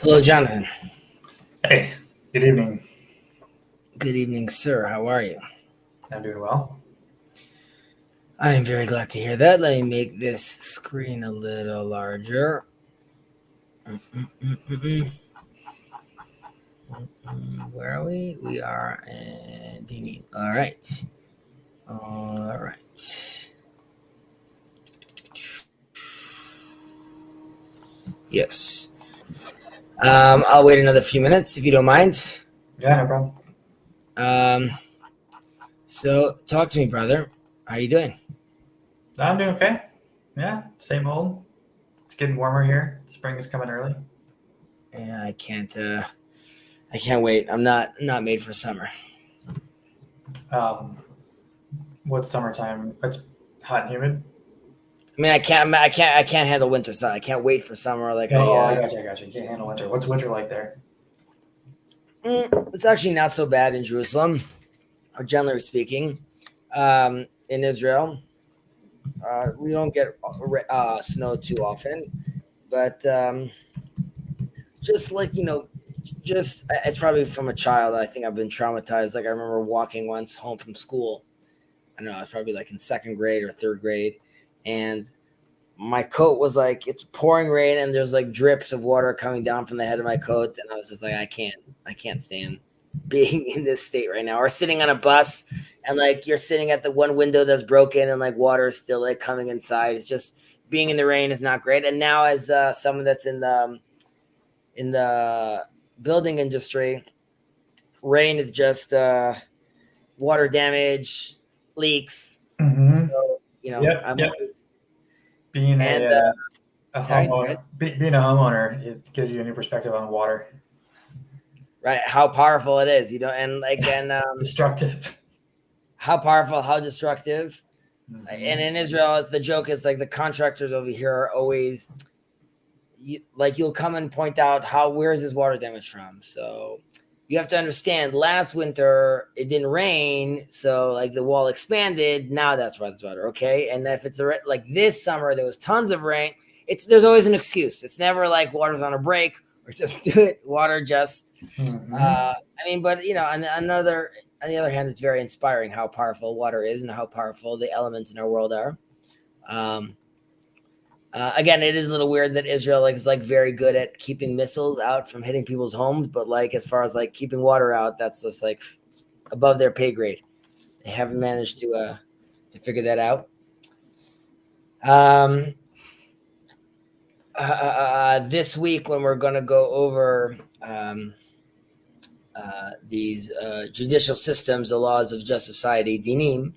Hello, Jonathan. Hey, good evening. Good evening, sir. How are you? I'm doing well. I am very glad to hear that. Let me make this screen a little larger. Mm-mm-mm-mm-mm. Where are we? We are in Dini. All right. All right. Yes. I'll wait another few minutes if you don't mind. Yeah, no problem. Um, so talk to me, brother. How you doing? I'm doing okay. Yeah, same old. It's getting warmer here. Spring is coming early. Yeah, I can't. I can't wait. I'm not made for summer. Um, what's summertime? It's hot and humid. I mean, I can't handle winter. So I can't wait for summer. Like No, I, oh, I got you. I got you. You can't handle winter. What's winter like there? it's actually not so bad in Jerusalem, or generally speaking. In Israel, we don't get snow too often, but just like just it's probably from a child. I think I've been traumatized. Like I remember walking once home from school. I don't know. I was probably like in second grade or third grade, and my coat was like it's pouring rain and there's like drips of water coming down from the head of my coat, and I was just like I can't stand being in this state right now, or sitting on a bus and like you're sitting at the one window that's broken and like water is still like coming inside. It's just being in the rain is not great. And now as someone that's in the building industry, rain is just water damage, leaks. Mm-hmm. So Yep, I'm yep. always Being and a sorry, go ahead. homeowner, being a homeowner, it gives you a new perspective on water. Right, how powerful it is, and like Destructive. how powerful, how destructive. And Mm-hmm. in Israel, it's the joke is like the contractors over here are always like you'll come and point out where is this water damage from. So you have to understand. Last winter it didn't rain, so like the wall expanded. Now that's why there's water. Okay, and if it's like this summer there was tons of rain. There's always an excuse. It's never like water's on a break or just do it. Water just Mm-hmm. I mean, but on the other hand, it's very inspiring how powerful water is and how powerful the elements in our world are. Um, again, it is a little weird that Israel is like very good at keeping missiles out from hitting people's homes, but like as far as like keeping water out, that's just like above their pay grade. They haven't managed to figure that out. Um, this week, when we're going to go over these judicial systems, the laws of just society, dinim.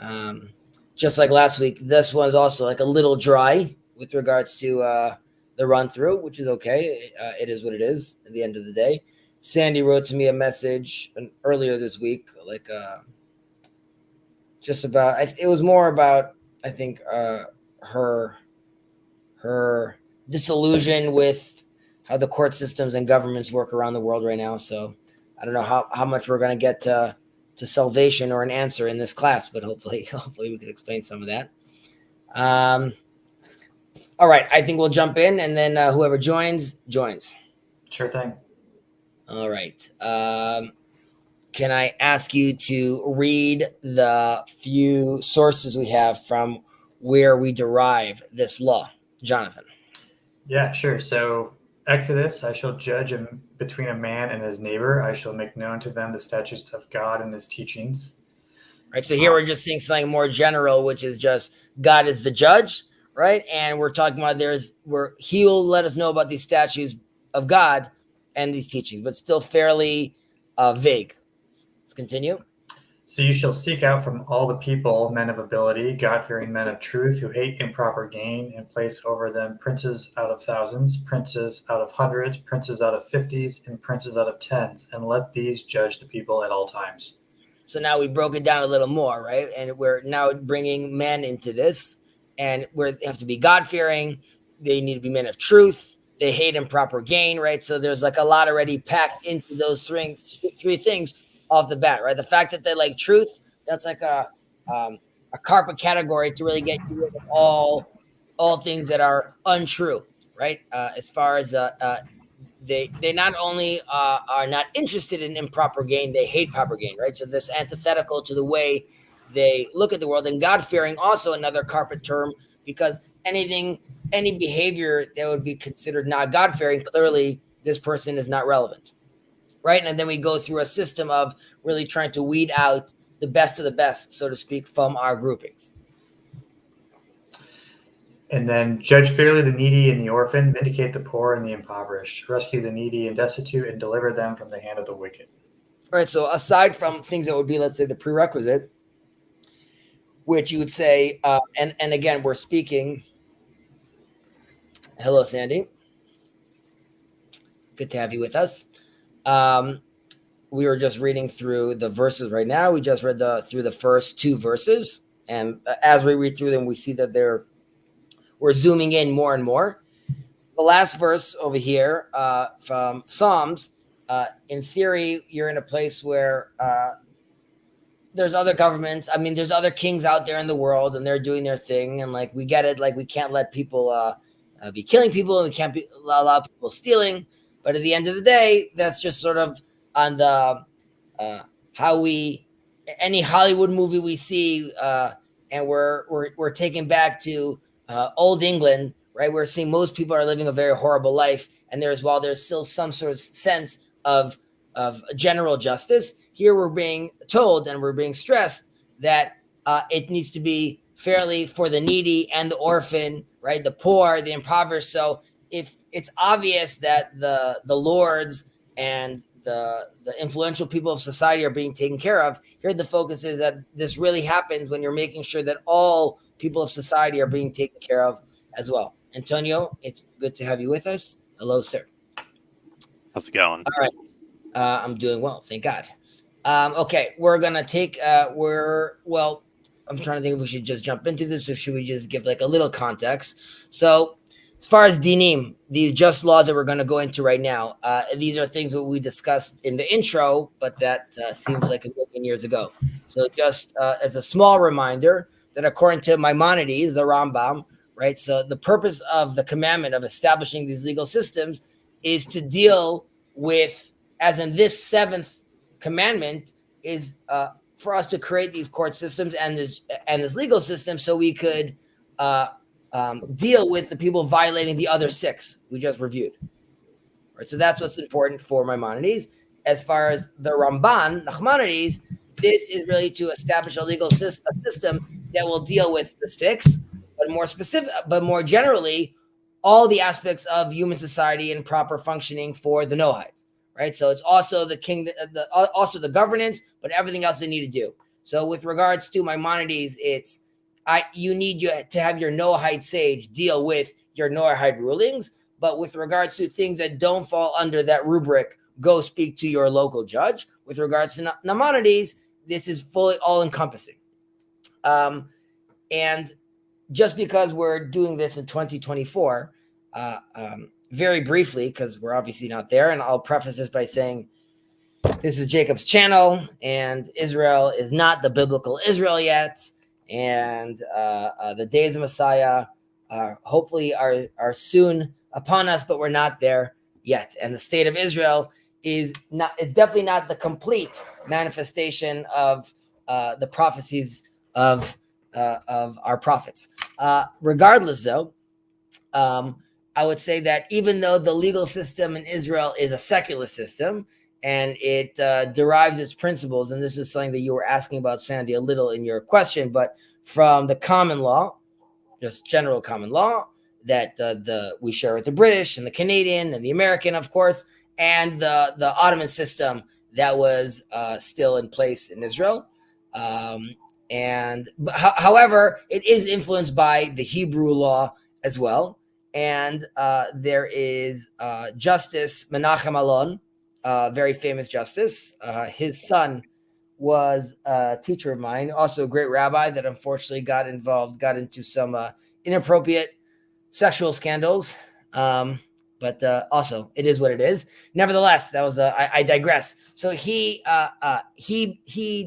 Um, just like last week, this one's also like a little dry with regards to the run through, which is okay. It is what it is at the end of the day. Sandy wrote to me a message earlier this week, like just about. It was more about I think her her disillusion with how the court systems and governments work around the world right now. So I don't know how much we're going to get to salvation or an answer in this class, but hopefully hopefully we can explain some of that. Um, all right, I think we'll jump in, and then whoever joins. Sure thing. All right. Can I ask you to read the few sources we have from where we derive this law, Jonathan? Yeah, sure. So, Exodus, I shall judge between a man and his neighbor. I shall make known to them the statutes of God and his teachings. Right. So here we're just seeing something more general, which is just God is the judge, right? And we're talking about where he will let us know about these statutes of God and these teachings, but still fairly vague. Let's continue. So you shall seek out from all the people men of ability, God-fearing men of truth, who hate improper gain, and place over them princes out of thousands, princes out of hundreds, princes out of fifties, and princes out of tens, and let these judge the people at all times. So now we broke it down a little more, right? And we're now bringing men into this, and they have to be God-fearing. They need to be men of truth. They hate improper gain, right? So there's like a lot already packed into those three things off the bat, right? The fact that they like truth, that's like a carpet category to really get you rid of all things that are untrue, right? As far as they not only are not interested in improper gain, they hate proper gain, right? So this antithetical to the way they look at the world. And God-fearing, also another carpet term, because any behavior that would be considered not God-fearing, clearly this person is not relevant, right? And then we go through a system of really trying to weed out the best of the best, so to speak, from our groupings. And then judge fairly the needy and the orphan, vindicate the poor and the impoverished, rescue the needy and destitute, and deliver them from the hand of the wicked. All right, so aside from things that would be, let's say, the prerequisite, which you would say, and again, we're speaking. Hello, Sandy. Good to have you with us. We were just reading through the verses right now. We just read through the first two verses, and as we read through them, we see that we're zooming in more and more. The last verse over here from Psalms, in theory, you're in a place where there's other governments. I mean, there's other kings out there in the world, and they're doing their thing. And like, we get it. Like, we can't let people be killing people, and we can't allow people stealing. But at the end of the day, that's just sort of on the any Hollywood movie we see, and we're taken back to old England, right? We're seeing most people are living a very horrible life, and there's still some sort of sense of general justice. Here we're being told and we're being stressed that it needs to be fairly for the needy and the orphan, right? The poor, the impoverished. So if it's obvious that the lords and the influential people of society are being taken care of, here the focus is that this really happens when you're making sure that all people of society are being taken care of as well. Antonio, it's good to have you with us. Hello, sir. How's it going? All right. I'm doing well, thank God. Okay, we're going to take, I'm trying to think if we should just jump into this, or should we just give like a little context? So as far as dinim, these just laws that we're going to go into right now, these are things that we discussed in the intro, but that seems like a million years ago. So just as a small reminder that according to Maimonides, the Rambam, right? So the purpose of the commandment of establishing these legal systems is to deal with, as in this seventh commandment, is for us to create these court systems and this legal system so we could deal with the people violating the other six we just reviewed. Right, so that's what's important for Maimonides. As far as the Ramban, Nachmanides, this is really to establish a legal system that will deal with the six, but more generally, all the aspects of human society and proper functioning for the Noahides. Right, so it's also the king, also the governance, but everything else they need to do. So with regards to Maimonides, you need to have your Noahide sage deal with your Noahide rulings, but with regards to things that don't fall under that rubric, go speak to your local judge. With regards to Maimonides, this is fully all-encompassing. And just because we're doing this in 2024, very briefly, because we're obviously not there, and I'll preface this by saying this is Jacob's channel, and Israel is not the biblical Israel yet, and the days of Messiah hopefully are soon upon us, but we're not there yet. And the state of Israel is definitely not the complete manifestation of the prophecies of our prophets. Regardless, though, I would say that even though the legal system in Israel is a secular system and it derives its principles, and this is something that you were asking about, Sandy, a little in your question, but from the common law, just general common law that we share with the British and the Canadian and the American, of course, and the Ottoman system that was still in place in Israel. However, it is influenced by the Hebrew law as well. And there is Justice Menachem Alon, very famous justice. His son was a teacher of mine, also a great rabbi that unfortunately got into some inappropriate sexual scandals. But also, it is what it is. Nevertheless, that was I digress. So he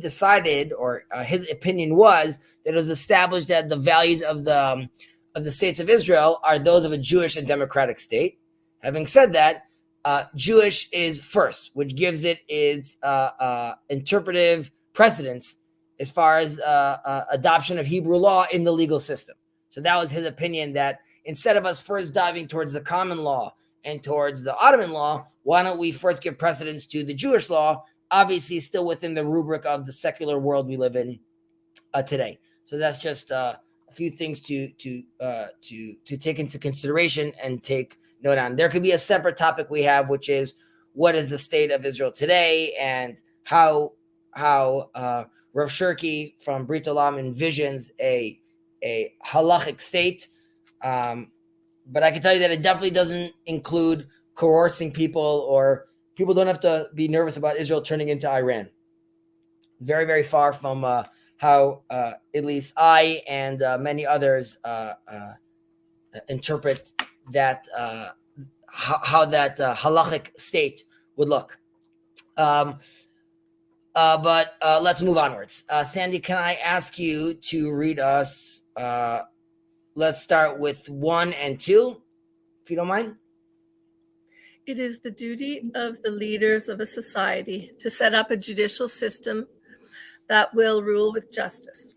decided, or his opinion was, that it was established that the values of the states of Israel are those of a Jewish and democratic state. Having said that, Jewish is first, which gives it its interpretive precedence as far as adoption of Hebrew law in the legal system. So that was his opinion, that instead of us first diving towards the common law and towards the Ottoman law, why don't we first give precedence to the Jewish law, obviously still within the rubric of the secular world we live in today. So that's just a few things to take into consideration and take note on. There could be a separate topic we have, which is what is the state of Israel today, and how Rav Shirky from Brit envisions a halachic state. But I can tell you that it definitely doesn't include coercing people, or people don't have to be nervous about Israel turning into Iran. Very, very far from how at least I and many others interpret that, how that halachic state would look. But let's move onwards. Sandy, can I ask you to read us? Let's start with 1 and 2, if you don't mind. It is the duty of the leaders of a society to set up a judicial system that will rule with justice.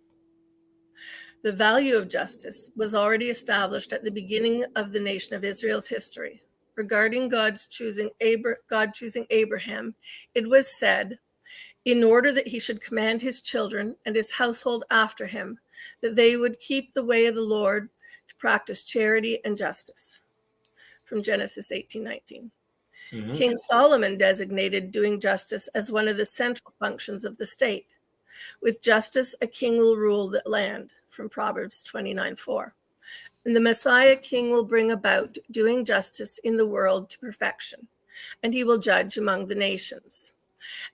The value of justice was already established at the beginning of the nation of Israel's history. Regarding God choosing Abraham, it was said, in order that he should command his children and his household after him, that they would keep the way of the Lord to practice charity and justice. From Genesis 18:19. Mm-hmm. King Solomon designated doing justice as one of the central functions of the state. With justice, a king will rule the land, from Proverbs 29:4. And the Messiah king will bring about doing justice in the world to perfection, and he will judge among the nations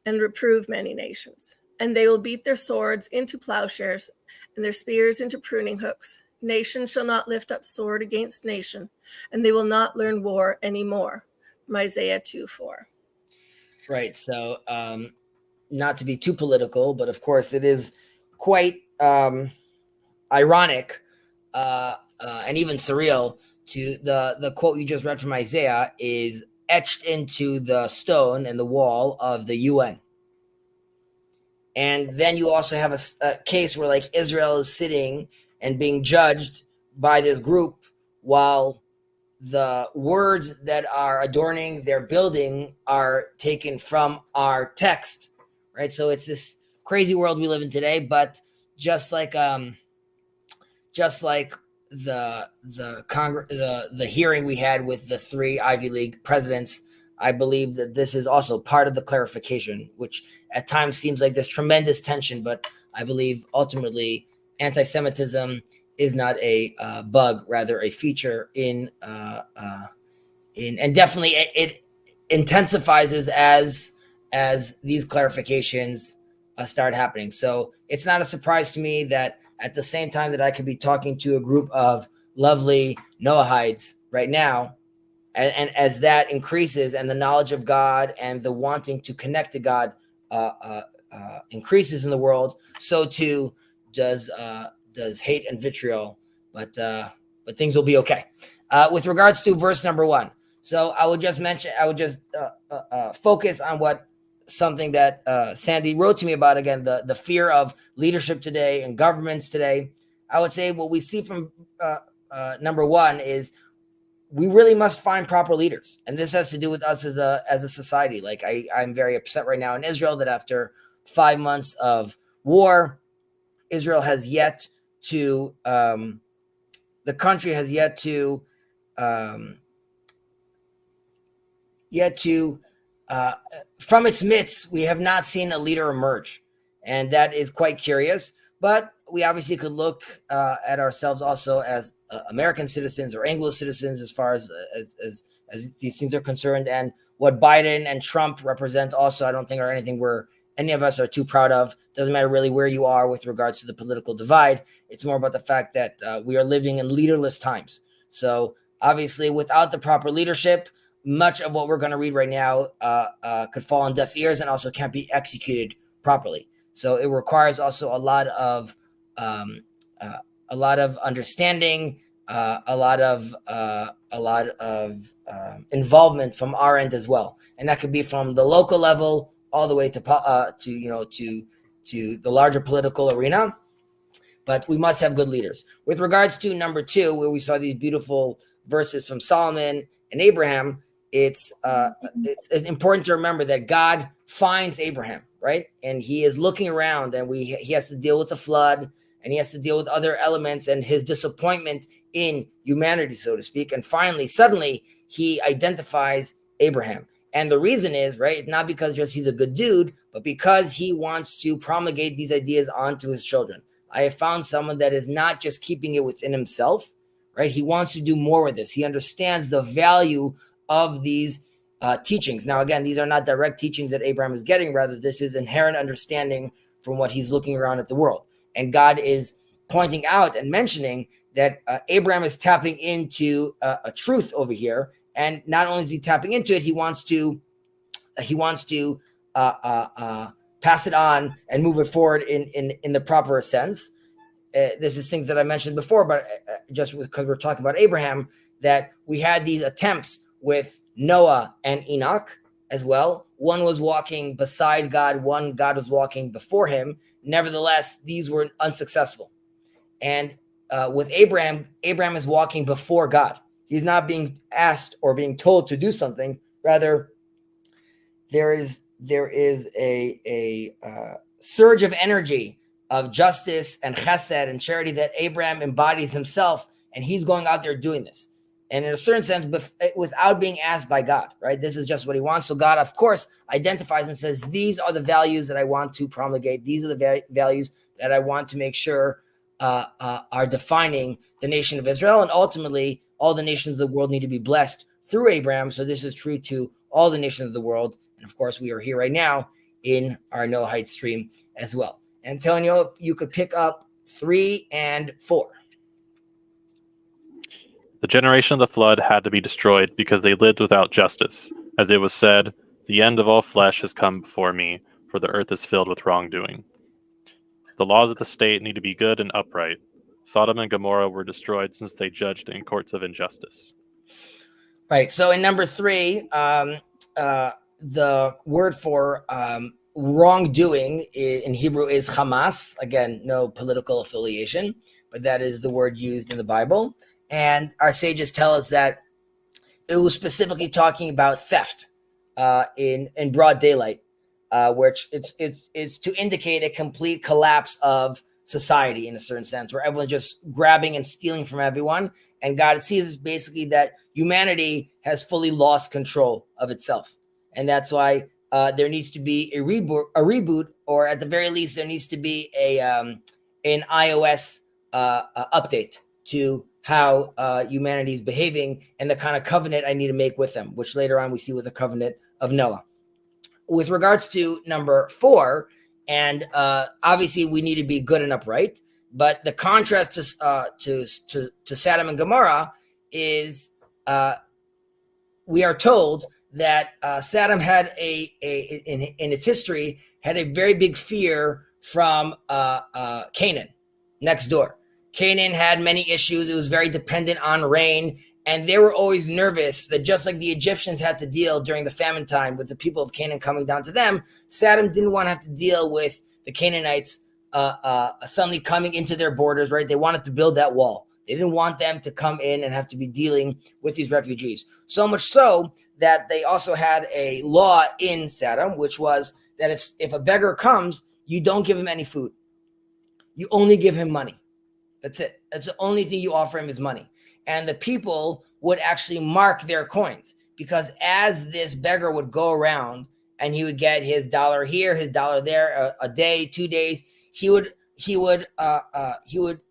and reprove many nations. And they will beat their swords into plowshares and their spears into pruning hooks. Nation shall not lift up sword against nation, and they will not learn war anymore. From Isaiah 2:4. Right. So, not to be too political, but of course it is quite ironic and even surreal to the quote you just read from Isaiah is etched into the stone and the wall of the UN. And then you also have a case where like Israel is sitting and being judged by this group while the words that are adorning their building are taken from our text, right? So it's this crazy world we live in today. But just like the hearing we had with the 3 Ivy League presidents, I believe that this is also part of the clarification, which at times seems like there's tremendous tension, but I believe ultimately anti-Semitism is not a bug, rather a feature and definitely it intensifies as these clarifications start happening. So it's not a surprise to me that at the same time that I could be talking to a group of lovely Noahides right now, and as that increases and the knowledge of God and the wanting to connect to God increases in the world, so too does hate and vitriol. But things will be okay. With regards to verse number 1, so I would just focus on something that Sandy wrote to me about, again, the fear of leadership today and governments today. I would say what we see from number 1 is we really must find proper leaders. And this has to do with us as a society. Like I'm very upset right now in Israel that after 5 months of war, Israel has yet to, the country has yet to from its midst, we have not seen a leader emerge. And that is quite curious. But we obviously could look at ourselves also as American citizens or Anglo citizens as far as these things are concerned. And what Biden and Trump represent also, I don't think are anything any of us are too proud of. Doesn't matter really where you are with regards to the political divide. It's more about the fact that we are living in leaderless times. So obviously without the proper leadership, much of what we're going to read right now could fall on deaf ears and also can't be executed properly. So it requires also a lot of understanding, a lot of a lot of involvement from our end as well, and that could be from the local level all the way to the larger political arena. But we must have good leaders. With regards to number 2, where we saw these beautiful verses from Solomon and Abraham, it's important to remember that God finds Abraham, right? And he is looking around, and he has to deal with the flood, and he has to deal with other elements and his disappointment in humanity, so to speak. And finally, suddenly, he identifies Abraham. And the reason is, right, not because just he's a good dude, but because he wants to promulgate these ideas onto his children. I have found someone that is not just keeping it within himself, right? He wants to do more with this. He understands the value of these teachings. Now, again, these are not direct teachings that Abraham is getting. Rather, this is inherent understanding from what he's looking around at the world. And God is pointing out and mentioning that Abraham is tapping into a truth over here. And not only is he tapping into it, he wants to pass it on and move it forward in the proper sense. This is things that I mentioned before, but just because we're talking about Abraham, that we had these attempts with Noah and Enoch as well. One was walking beside God, one God was walking before him. Nevertheless, these were unsuccessful. And with Abraham is walking before God. He's not being asked or being told to do something. Rather, there is a surge of energy of justice and chesed and charity that Abraham embodies himself, and he's going out there doing this. And in a certain sense, without being asked by God, right? This is just what he wants. So God, of course, identifies and says, these are the values that I want to promulgate. These are the values that I want to make sure are defining the nation of Israel. And ultimately, all the nations of the world need to be blessed through Abraham. So this is true to all the nations of the world. And of course, we are here right now in our Noahide stream as well. Antonio, if you could pick up 3 and 4. The generation of the flood had to be destroyed because they lived without justice. As it was said, the end of all flesh has come before me, for the earth is filled with wrongdoing. The laws of the state need to be good and upright. Sodom and Gomorrah were destroyed since they judged in courts of injustice. Right. So in number 3, the word for wrongdoing in Hebrew is Hamas. Again, no political affiliation, but that is the word used in the Bible. And our sages tell us that it was specifically talking about theft in broad daylight, which it's to indicate a complete collapse of society in a certain sense, where everyone's just grabbing and stealing from everyone. And God sees basically that humanity has fully lost control of itself. And that's why there needs to be a reboot, or at the very least, there needs to be an iOS update to how humanity is behaving and the kind of covenant I need to make with them, which later on we see with the covenant of Noah. With regards to number 4, and obviously we need to be good and upright, but the contrast to Sodom and Gomorrah is we are told that Sodom had in its history had a very big fear from Canaan next door. Canaan had many issues. It was very dependent on rain, and they were always nervous that just like the Egyptians had to deal during the famine time with the people of Canaan coming down to them, Sodom didn't want to have to deal with the Canaanites suddenly coming into their borders, right? They wanted to build that wall. They didn't want them to come in and have to be dealing with these refugees. So much so that they also had a law in Sodom, which was that if a beggar comes, you don't give him any food. You only give him money. That's it. That's the only thing you offer him is money. And the people would actually mark their coins, because as this beggar would go around and he would get his dollar here, his dollar there, a day, 2 days, he would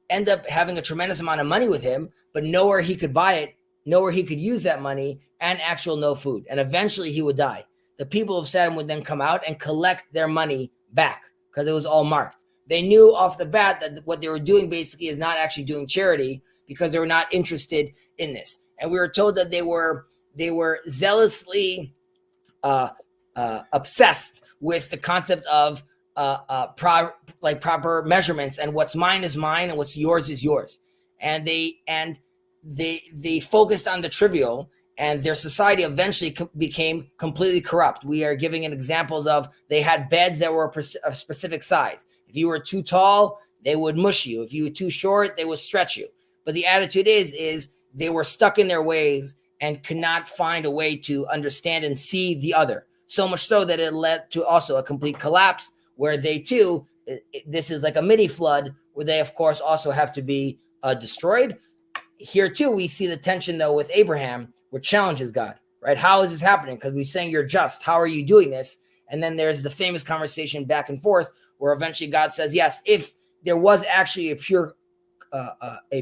end up having a tremendous amount of money with him, but nowhere he could buy it, nowhere he could use that money, and no food. And eventually he would die. The people of Sodom would then come out and collect their money back because it was all marked. They knew off the bat that what they were doing basically is not actually doing charity, because they were not interested in this. And we were told that they were zealously obsessed with the concept of proper measurements, and what's mine is mine and what's yours is yours. And they focused on the trivial, and their society eventually became completely corrupt. We are giving examples of they had beds that were a specific size. If you were too tall, they would mush you. If you were too short, they would stretch you. But the attitude is they were stuck in their ways and could not find a way to understand and see the other. So much so that it led to also a complete collapse where they too, this is like a mini flood where they, of course, also have to be destroyed. Here too, we see the tension though with Abraham, which challenges God, right? How is this happening? Because we're saying you're just. How are you doing this? And then there's the famous conversation back and forth where eventually God says, yes, if there was actually a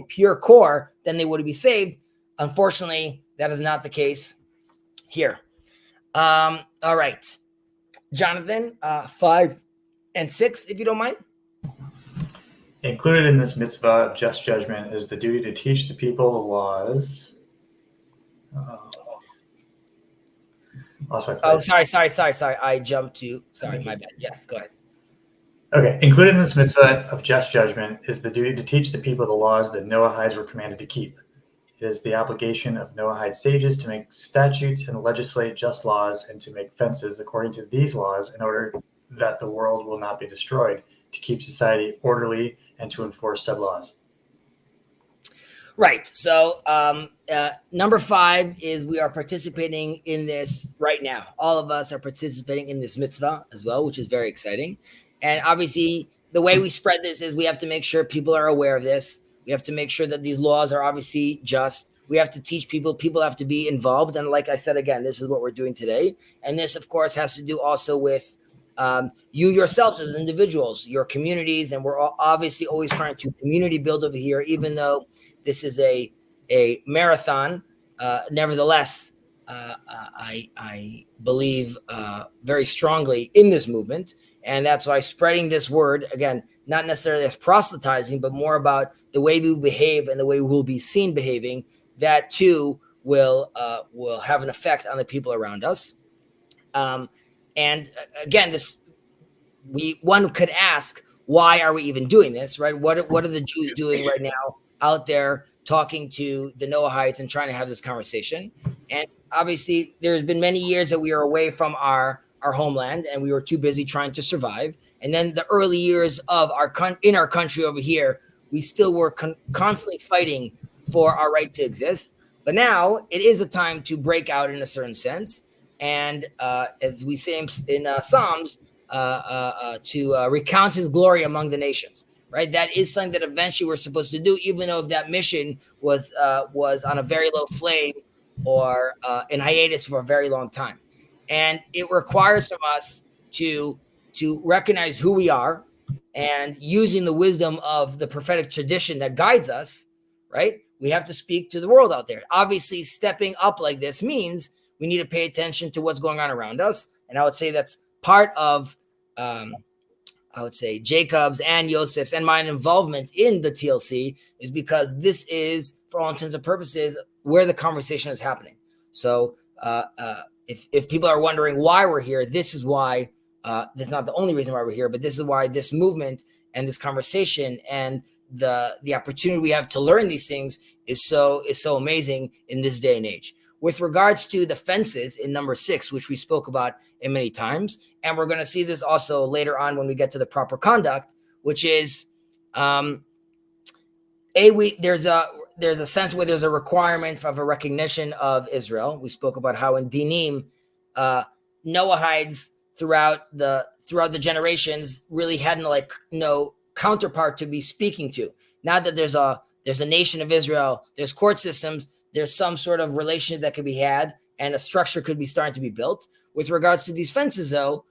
pure core, then they would be saved. Unfortunately, that is not the case here. All right, Jonathan, 5 and 6, if you don't mind. Included in this mitzvah of just judgment is the duty to teach the people the laws. Lost my place. Oh, sorry. I jumped to. Sorry, my bad. Yes, go ahead. Okay. Included in this mitzvah of just judgment is the duty to teach the people the laws that Noahides were commanded to keep. It is the obligation of Noahide sages to make statutes and legislate just laws and to make fences according to these laws in order that the world will not be destroyed, to keep society orderly and to enforce said laws. Right. So number 5 is we are participating in this right now. All of us are participating in this mitzvah as well, which is very exciting. And obviously, the way we spread this is we have to make sure people are aware of this. We have to make sure that these laws are obviously just. We have to teach people. People have to be involved. And like I said, again, this is what we're doing today. And this, of course, has to do also with you yourselves as individuals, your communities. And we're obviously always trying to community build over here, even though this is a marathon. Nevertheless, I believe very strongly in this movement. And that's why spreading this word, again, not necessarily as proselytizing, but more about the way we behave and the way we will be seen behaving, that too will have an effect on the people around us. And again, one could ask, why are we even doing this, right? What are the Jews doing right now out there talking to the Noahides and trying to have this conversation? And obviously, there's been many years that we are away from our homeland, and we were too busy trying to survive. And then the early years of our country over here, we still were constantly fighting for our right to exist. But now it is a time to break out in a certain sense. And as we say in Psalms, to recount his glory among the nations, right? That is something that eventually we're supposed to do, even though if that mission was on a very low flame or in hiatus for a very long time. And it requires from us to recognize who we are and using the wisdom of the prophetic tradition that guides us, right? We have to speak to the world out there. Obviously, stepping up like this means we need to pay attention to what's going on around us. And I would say that's part of, Jacob's and Yosef's and my involvement in the TLC is because this is, for all intents and purposes, where the conversation is happening. So if people are wondering why we're here, this is why. This is not the only reason why we're here, but this is why this movement and this conversation and the opportunity we have to learn these things is so amazing in this day and age. With regards to the fences in number 6, which we spoke about in many times, and we're going to see this also later on when we get to the proper conduct, which is there's a sense where there's a requirement of a recognition of Israel. We spoke about how in Dinim, Noahides throughout the generations really had no counterpart to be speaking to. Now that there's a nation of Israel, there's court systems, there's some sort of relationship that could be had, and a structure could be starting to be built. With regards to these fences, though,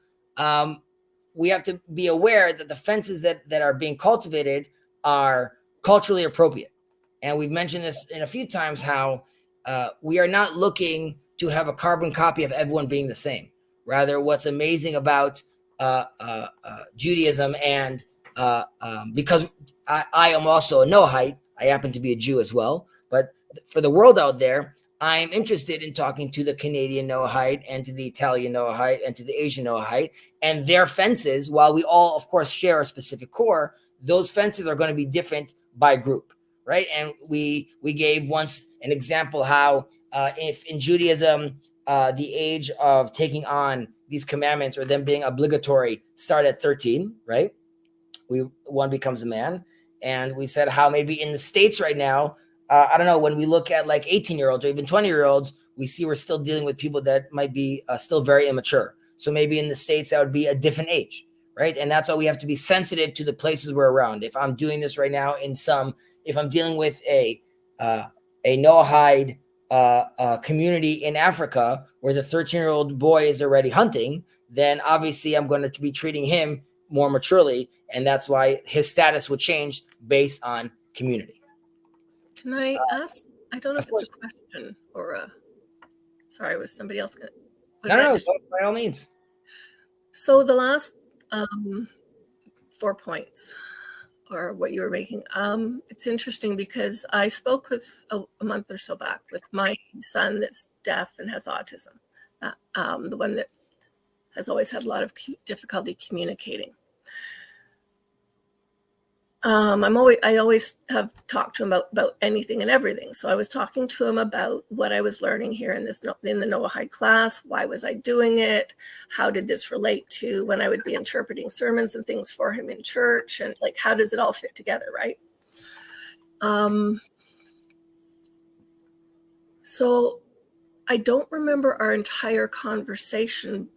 we have to be aware that the fences that are being cultivated are culturally appropriate. And we've mentioned this in a few times, how we are not looking to have a carbon copy of everyone being the same. Rather, what's amazing about Judaism, and because I am also a Noahide, I happen to be a Jew as well, but for the world out there, I'm interested in talking to the Canadian Noahide and to the Italian Noahide and to the Asian Noahide, and their fences, while we all, of course, share a specific core, those fences are going to be different by group, right? And we gave once an example how if in Judaism the age of taking on these commandments or them being obligatory start at 13, right? One becomes a man. And we said how maybe in the States right now, I don't know, when we look at like 18-year-olds or even 20-year-olds, we see we're still dealing with people that might be still very immature. So maybe in the States, that would be a different age, right? And that's why we have to be sensitive to the places we're around. If I'm doing this right now if I'm dealing with a Noahide community in Africa where the 13-year-old boy is already hunting, then obviously I'm going to be treating him more maturely, and that's why his status would change based on community. Can I ask? I don't know if it's a question or a. Sorry, was somebody else going? No, by all means. So the last 4 points, or what you were making, it's interesting because I spoke with a month or so back with my son that's deaf and has autism, the one that has always had a lot of difficulty communicating. I always have talked to him about anything and everything. So I was talking to him about what I was learning here in the Noahide class. Why was I doing it? How did this relate to when I would be interpreting sermons and things for him in church? And like, how does it all fit together, right? So I don't remember our entire conversation,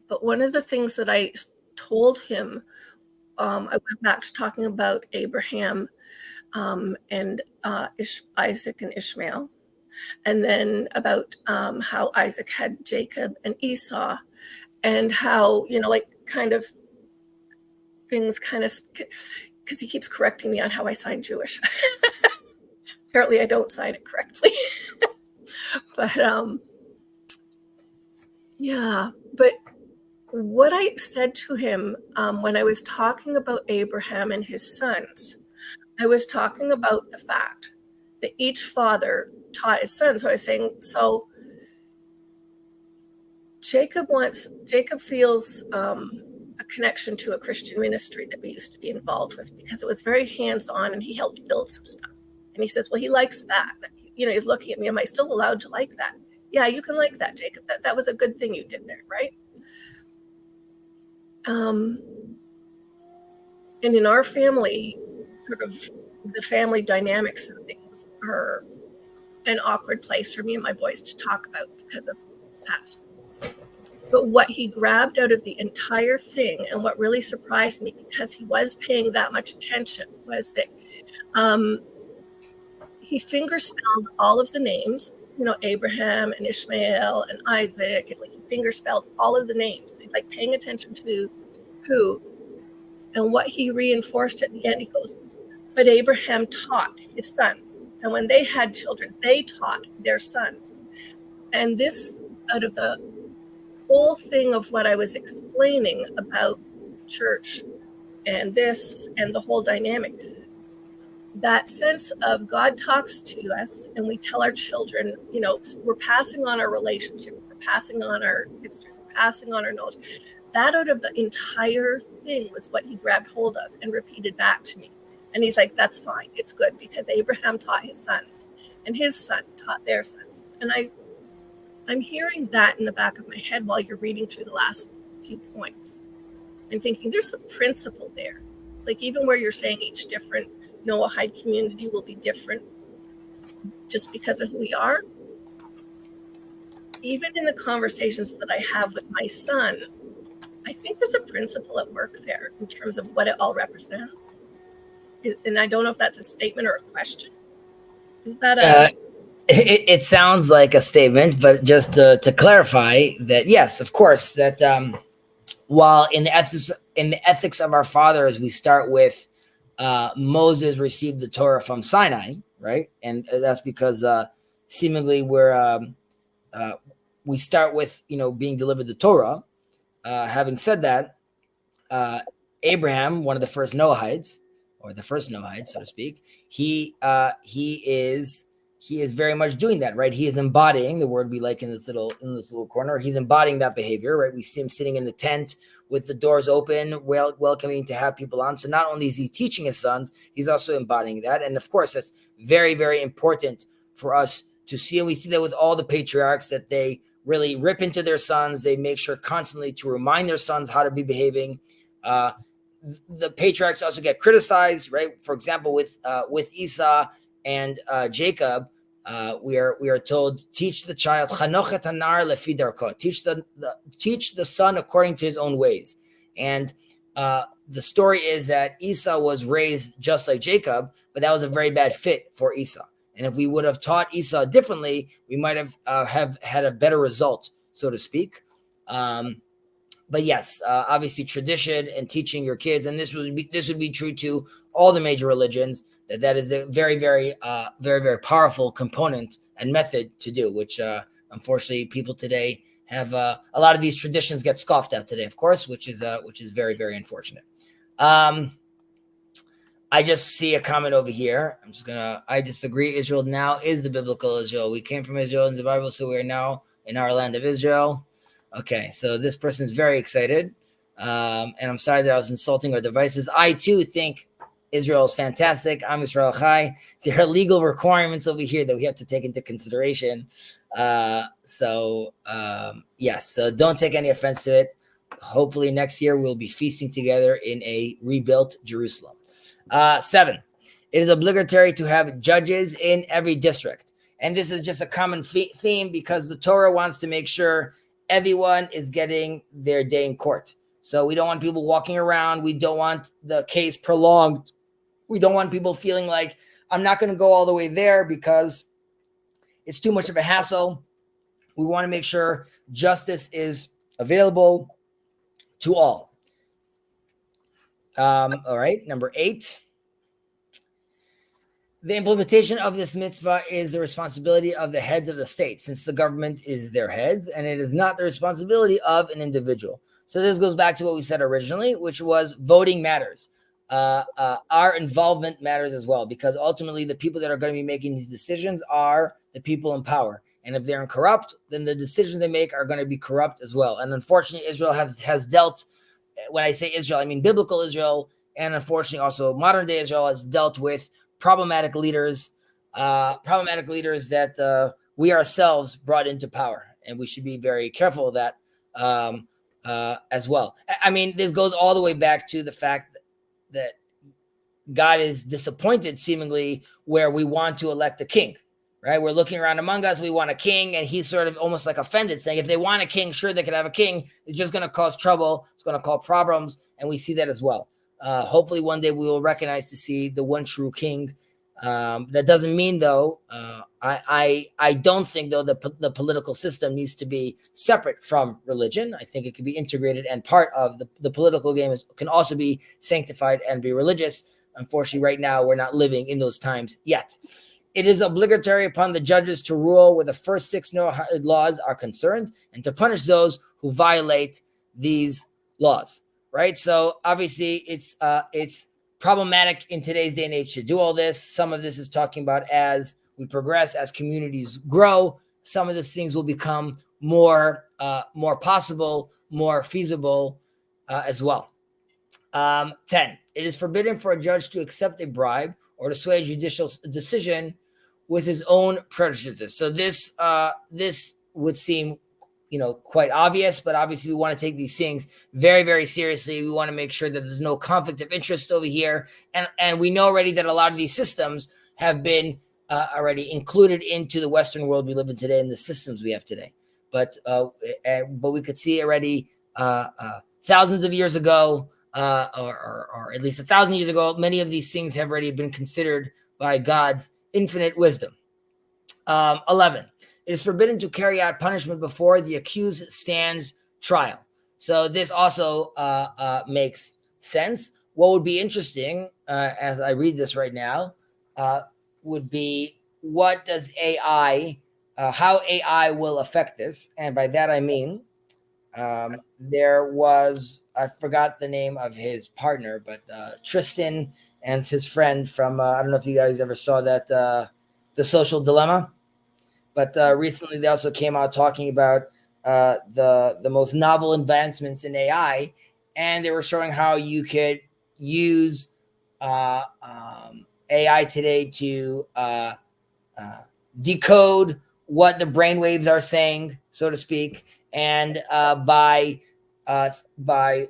but one of the things that I told him, I went back to talking about Abraham and Isaac and Ishmael, and then about how Isaac had Jacob and Esau, and how, like kind of things because he keeps correcting me on how I sign Jewish. Apparently I don't sign it correctly. But yeah, but what I said to him when I was talking about Abraham and his sons, I was talking about the fact that each father taught his son. So I was saying, so Jacob feels a connection to a Christian ministry that we used to be involved with because it was very hands-on and he helped build some stuff. And he says, well, he likes that. He's looking at me. Am I still allowed to like that? Yeah, you can like that, Jacob. That was a good thing you did there, right? And in our family, sort of the family dynamics and things are an awkward place for me and my boys to talk about because of the past. But what he grabbed out of the entire thing, and what really surprised me because he was paying that much attention, was that he fingerspelled all of the names, Abraham and Ishmael and Isaac, and he fingerspelled all of the names. He's like paying attention to who. And what he reinforced at the end, he goes, but Abraham taught his sons. And when they had children, they taught their sons. And this, out of the whole thing of what I was explaining about church and this and the whole dynamic, that sense of God talks to us and we tell our children, we're passing on our relationship, we're passing on our history, we're passing on our knowledge. That out of the entire thing was what he grabbed hold of and repeated back to me. And he's like, that's fine. It's good because Abraham taught his sons and his son taught their sons. And I'm hearing that in the back of my head while you're reading through the last few points and thinking there's a principle there. Like even where you're saying each different Noahide community will be different just because of who we are. Even in the conversations that I have with my son, I think there's a principle at work there in terms of what it all represents. And I don't know if that's a statement or a question. Is that it sounds like a statement, but just to clarify that, yes, of course, that while in the ethics of our fathers, we start with Moses received the Torah from Sinai, right? And that's because seemingly we start with being delivered the Torah. Having said that, Abraham, one of the first Noahides, or the first Noahide, so to speak, he is he is very much doing that, right? He is embodying the word we like in this little corner. He's embodying that behavior, right? We see him sitting in the tent with the doors open, welcoming to have people on. So not only is he teaching his sons, he's also embodying that. And of course, that's very, very important for us to see. And we see that with all the patriarchs, that they really rip into their sons. They make sure constantly to remind their sons how to be behaving. The patriarchs also get criticized, right? For example, with Esau and Jacob, we are told, teach the child, teach the son according to his own ways. And the story is that Esau was raised just like Jacob, but that was a very bad fit for Esau. And if we would have taught Esau differently, we might have had a better result, so to speak. But yes, obviously tradition and teaching your kids, and this would be true to all the major religions. That is a very, very, very, very powerful component and method to do, which unfortunately people today have. A lot of these traditions get scoffed at today, of course, which is very, very unfortunate. I just see a comment over here. I disagree. Israel now is the biblical Israel. We came from Israel in the Bible, so we are now in our land of Israel. Okay, so this person is very excited. And I'm sorry that I was insulting our devices. I too think Israel is fantastic. I'm Israel Chai. There are legal requirements over here that we have to take into consideration. Yes, so don't take any offense to it. Hopefully next year we'll be feasting together in a rebuilt Jerusalem. 7, it is obligatory to have judges in every district. And this is just a common theme because the Torah wants to make sure everyone is getting their day in court. So we don't want people walking around. We don't want the case prolonged. We don't want people feeling like, I'm not going to go all the way there because it's too much of a hassle. We want to make sure justice is available to all. All right, number 8. The implementation of this mitzvah is the responsibility of the heads of the state, since the government is their heads, and it is not the responsibility of an individual. So this goes back to what we said originally, which was voting matters. Our involvement matters as well, because ultimately the people that are going to be making these decisions are the people in power. And if they're corrupt, then the decisions they make are going to be corrupt as well. And unfortunately, Israel has dealt, when I say Israel, I mean biblical Israel, and unfortunately also modern day Israel has dealt with problematic leaders that we ourselves brought into power. And we should be very careful of that as well. I mean, this goes all the way back to the fact that God is disappointed seemingly where we want to elect a king, right? We're looking around among us, we want a king, and he's sort of almost like offended, saying if they want a king, sure, they could have a king. It's just going to cause trouble. It's going to cause problems. And we see that as well. Hopefully one day we will recognize to see the one true king. That doesn't mean, though, I don't think, though, the political system needs to be separate from religion. I think it can be integrated, and part of the political game can also be sanctified and be religious. Unfortunately, right now, we're not living in those times yet. It is obligatory upon the judges to rule where the first 6 Noahide laws are concerned and to punish those who violate these laws, right? So obviously it's problematic in today's day and age to do all this. Some of this is talking about as we progress, as communities grow, some of these things will become more possible, more feasible as well. 10, it is forbidden for a judge to accept a bribe or to sway a judicial decision with his own prejudices. So this would seem, quite obvious, but obviously we want to take these things very, very seriously. We want to make sure that there's no conflict of interest over here. And we know already that a lot of these systems have been already included into the Western world we live in today and the systems we have today. But we could see already thousands of years ago, or at least 1,000 years ago, many of these things have already been considered by God's infinite wisdom. 11, it is forbidden to carry out punishment before the accused stands trial. So this also makes sense. What would be interesting, as I read this right now, would be what does AI, how AI will affect this. And by that I mean, there was, I forgot the name of his partner, but Tristan and his friend from, I don't know if you guys ever saw that the social dilemma. But recently they also came out talking about the most novel advancements in AI, and they were showing how you could use AI today to decode what the brainwaves are saying, so to speak, and by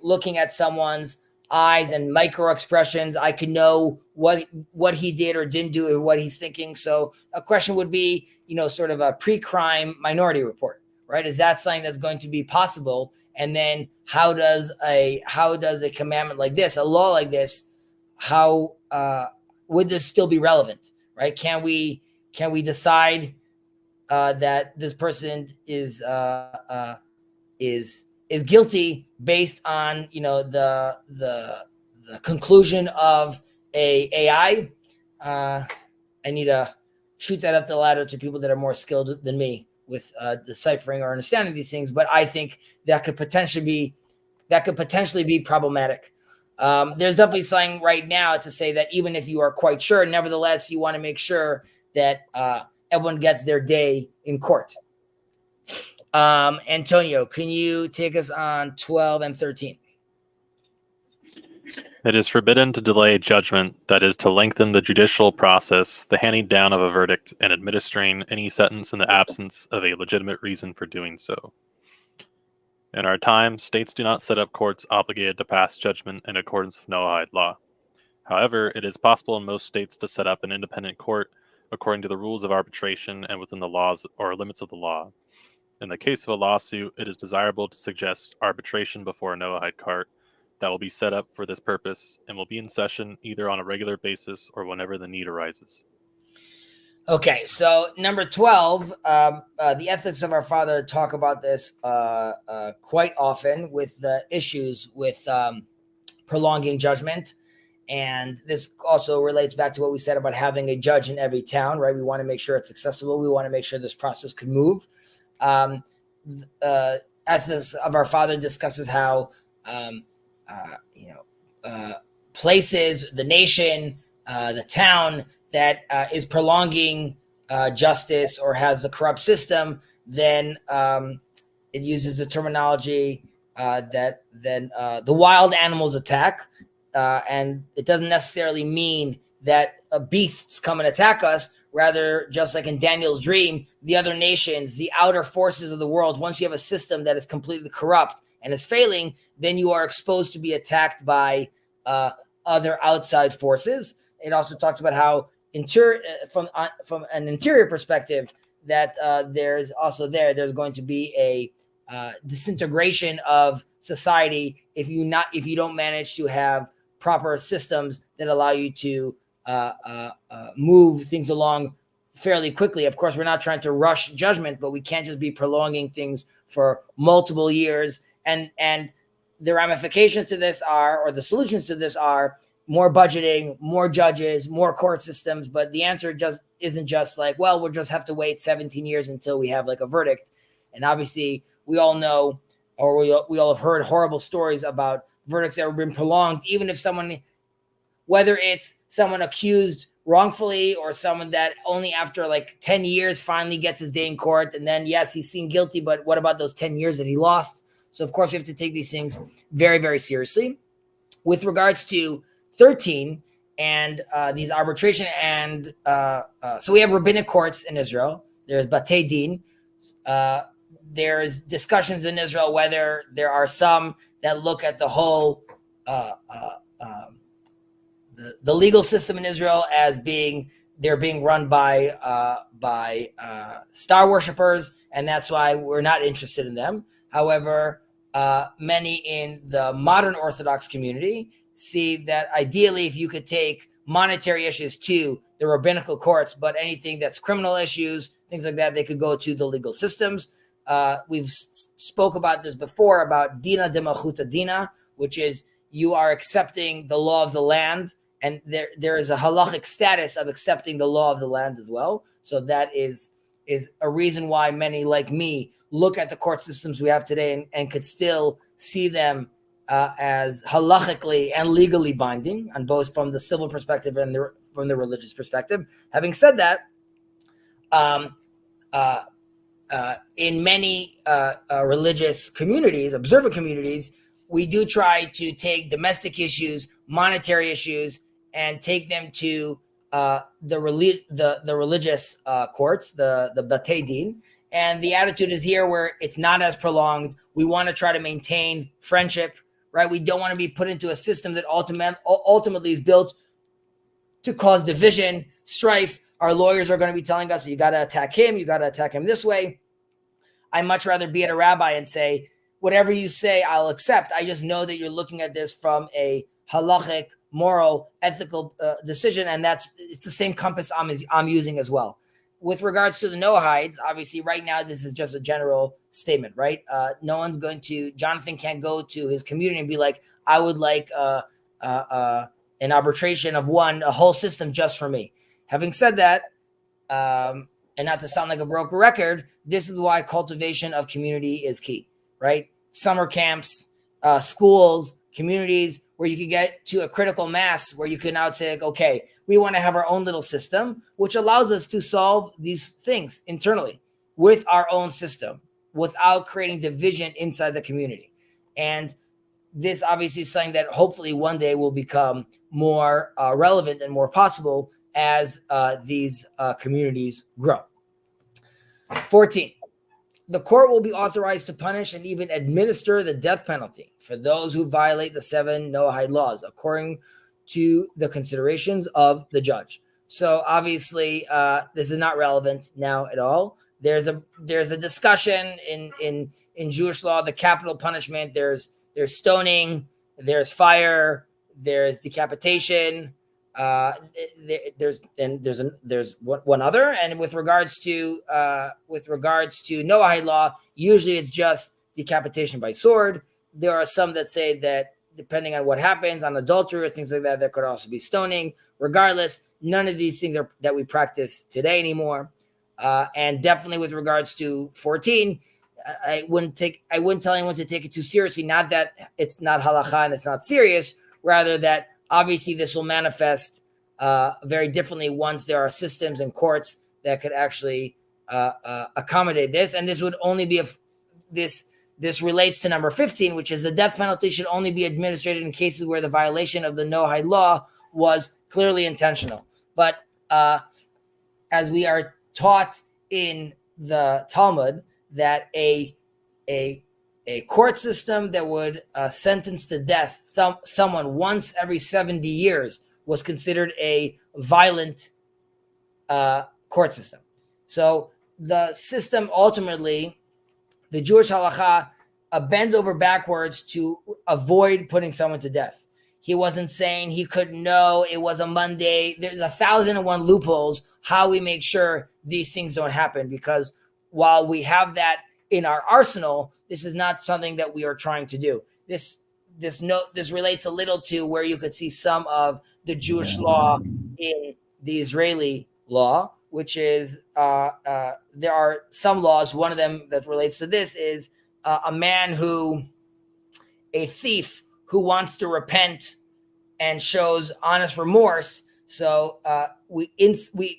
looking at someone's eyes and micro expressions, I could know what he did or didn't do or what he's thinking. So a question would be, sort of a pre-crime minority report, right? Is that something that's going to be possible? And then how does a commandment like this, a law like this, how would this still be relevant, right? Can we decide that this person is guilty based on the conclusion of a AI? I need to shoot that up the ladder to people that are more skilled than me with deciphering or understanding these things. But I think that could potentially be problematic. There's definitely something right now to say that even if you are quite sure, nevertheless, you want to make sure that everyone gets their day in court. Antonio, can you take us on 12 and 13? It is forbidden to delay judgment, that is, to lengthen the judicial process, the handing down of a verdict, and administering any sentence in the absence of a legitimate reason for doing so. In our time, states do not set up courts obligated to pass judgment in accordance with Noahide law. However, it is possible in most states to set up an independent court according to the rules of arbitration and within the laws or limits of the law. In the case of a lawsuit, it is desirable to suggest arbitration before a Noahide court that will be set up for this purpose and will be in session either on a regular basis or whenever the need arises. Okay, so number 12, the ethics of our father talk about this quite often with the issues with prolonging judgment. And this also relates back to what we said about having a judge in every town, right? We want to make sure it's accessible. We want to make sure this process can move. Ethics of our father discusses how places, the nation, the town that is prolonging justice or has a corrupt system, then it uses the terminology that then the wild animals attack. And it doesn't necessarily mean that beasts come and attack us. Rather, just like in Daniel's dream, the other nations, the outer forces of the world, once you have a system that is completely corrupt and is failing, then you are exposed to be attacked by other outside forces. It also talks about how from an interior perspective, that there's going to be a disintegration of society if you don't manage to have proper systems that allow you to move things along fairly quickly. Of course, we're not trying to rush judgment, but we can't just be prolonging things for multiple years. And the ramifications to this or the solutions to this are more budgeting, more judges, more court systems. But the answer just isn't just like, well, we'll just have to wait 17 years until we have like a verdict. And obviously, we all know, or we all have heard horrible stories about verdicts that have been prolonged, even if whether it's someone accused wrongfully or someone that only after like 10 years finally gets his day in court. And then, yes, he's seen guilty, but what about those 10 years that he lost? So, of course, we have to take these things very, very seriously. With regards to 13 and these arbitration and so we have rabbinic courts in Israel. There's Batei Din. There's discussions in Israel whether there are some that look at the whole the legal system in Israel as being run by star worshipers, and that's why we're not interested in them. However, many in the modern Orthodox community see that ideally, if you could take monetary issues to the rabbinical courts, but anything that's criminal issues, things like that, they could go to the legal systems. We've spoke about this before about dina de malchuta dina, which is you are accepting the law of the land, and there is a halachic status of accepting the law of the land as well. So that is a reason why many like me look at the court systems we have today and could still see them as halachically and legally binding, on both from the civil perspective and from the religious perspective. Having said that, in many religious communities, observant communities, we do try to take domestic issues, monetary issues, and take them to the religious courts, the Batei Din. And the attitude is here where it's not as prolonged. We want to try to maintain friendship, right? We don't want to be put into a system that ultimately is built to cause division, strife. Our lawyers are going to be telling us, you got to attack him this way. I'd much rather be at a rabbi and say, whatever you say, I'll accept. I just know that you're looking at this from a halachic, moral, ethical decision, and it's the same compass I'm using as well. With regards to the Noahides, obviously right now this is just a general statement, right? Jonathan can't go to his community and be like, I would like an arbitration of a whole system just for me. Having said that, and not to sound like a broken record, this is why cultivation of community is key, right? Summer camps, schools, communities, where you can get to a critical mass where you can now say, like, okay, we want to have our own little system, which allows us to solve these things internally with our own system without creating division inside the community. And this obviously is something that hopefully one day will become more relevant and more possible as these communities grow. 14, the court will be authorized to punish and even administer the death penalty for those who violate the 7 Noahide laws, according to the considerations of the judge. So obviously, this is not relevant now at all. There's a discussion in Jewish law, the capital punishment. There's stoning, there's fire, there's decapitation. There's one other, and with regards to Noahide law, usually it's just decapitation by sword. There are some that say that depending on what happens on adultery or things like that, there could also be stoning. Regardless, none of these things are that we practice today anymore. And definitely with regards to 14, I wouldn't tell anyone to take it too seriously. Not that it's not halakha and it's not serious, rather that obviously this will manifest very differently once there are systems and courts that could actually accommodate this. And this would only be if this relates to number 15, which is the death penalty should only be administered in cases where the violation of the Noahide law was clearly intentional. But as we are taught in the Talmud, that a court system that would sentence to death someone once every 70 years was considered a violent court system. So the system ultimately, the Jewish halakha, bends over backwards to avoid putting someone to death. He wasn't saying he couldn't know it was a Monday. There's 1,001 loopholes how we make sure these things don't happen, because while we have that in our arsenal, this is not something that we are trying to do. This relates a little to where you could see some of the Jewish law in the Israeli law, which is there are some laws. One of them that relates to this is a thief who wants to repent and shows honest remorse. So we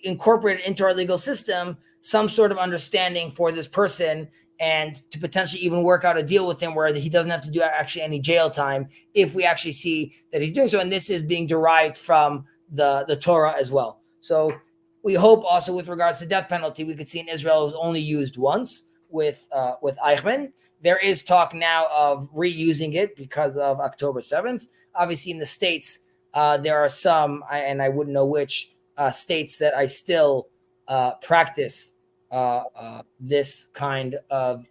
incorporate into our legal system some sort of understanding for this person, and to potentially even work out a deal with him where he doesn't have to do actually any jail time if we actually see that he's doing so. And this is being derived from the Torah as well. So we hope also with regards to death penalty, we could see in Israel it was only used once with Eichmann. There is talk now of reusing it because of October 7th. Obviously in the States, there are some, and I wouldn't know which states that I still practice this kind of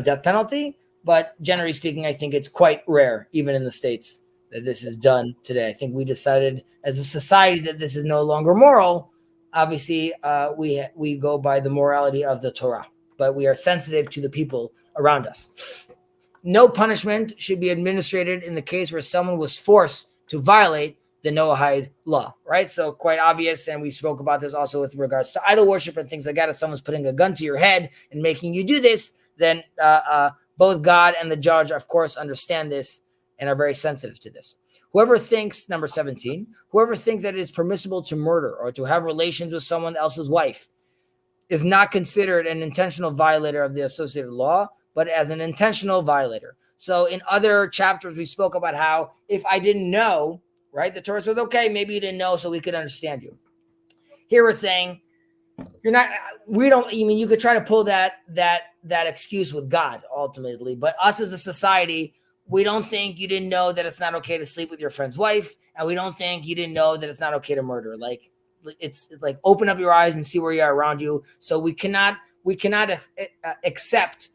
death penalty, but generally speaking, I think it's quite rare, even in the States, that this is done today. I think we decided as a society that this is no longer moral. Obviously, we go by the morality of the Torah, but we are sensitive to the people around us. No punishment should be administered in the case where someone was forced to violate the Noahide law, right? So quite obvious, and we spoke about this also with regards to idol worship and things like that. If someone's putting a gun to your head and making you do this, then both God and the judge, of course, understand this, and are very sensitive to this. Whoever thinks, number 17, whoever thinks that it is permissible to murder or to have relations with someone else's wife is not considered an intentional violator of the associated law, but as an intentional violator. So in other chapters, we spoke about how if I didn't know, right, the Torah says, okay, maybe you didn't know, so we could understand you. Here we're saying, you're not, we don't, I mean, you could try to pull that excuse with God ultimately, but us as a society, we don't think you didn't know that it's not okay to sleep with your friend's wife, and we don't think you didn't know that it's not okay to murder. Like, it's like, open up your eyes and see where you are around you. So we cannot accept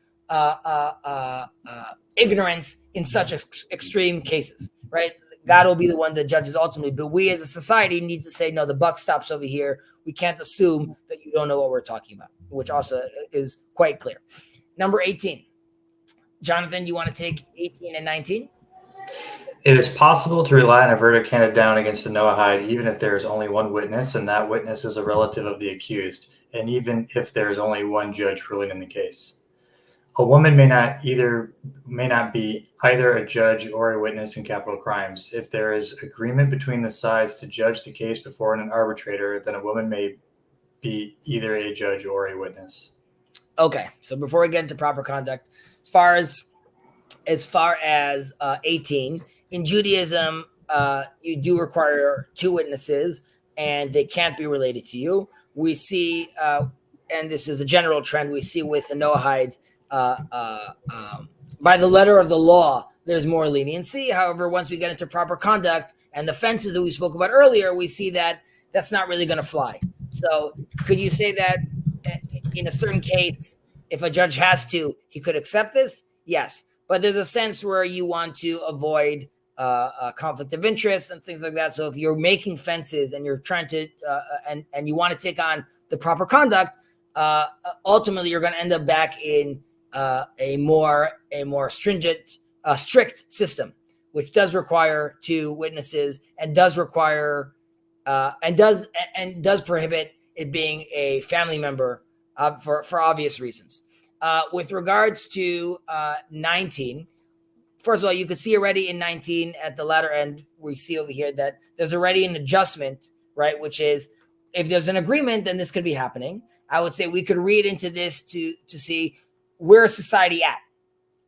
ignorance in such extreme cases, right? God will be the one that judges ultimately, but we as a society need to say, no, the buck stops over here. We can't assume that you don't know what we're talking about, which also is quite clear. Number 18. Jonathan, you want to take 18 and 19? It is possible to rely on a verdict handed down against a Noahide, even if there is only one witness, and that witness is a relative of the accused, and even if there is only one judge ruling in the case. A woman may not be either a judge or a witness in capital crimes. If there is agreement between the sides to judge the case before an arbitrator, then a woman may be either a judge or a witness. Okay, so before we get into proper conduct, as far as 18, in Judaism, you do require two witnesses, and they can't be related to you. We see, and this is a general trend we see with the Noahide, by the letter of the law, there's more leniency. However, once we get into proper conduct and the fences that we spoke about earlier, we see that that's not really going to fly. So could you say that in a certain case, if a judge has to, he could accept this? Yes. But there's a sense where you want to avoid a conflict of interest and things like that. So if you're making fences and you're trying to, and you want to take on the proper conduct, ultimately you're going to end up back in a more stringent, strict system, which does require two witnesses and does require and does prohibit it being a family member for obvious reasons. With regards to 19, first of all, you could see already in 19 at the latter end, we see over here that there's already an adjustment, right? Which is, if there's an agreement, then this could be happening. I would say we could read into this to see where society at,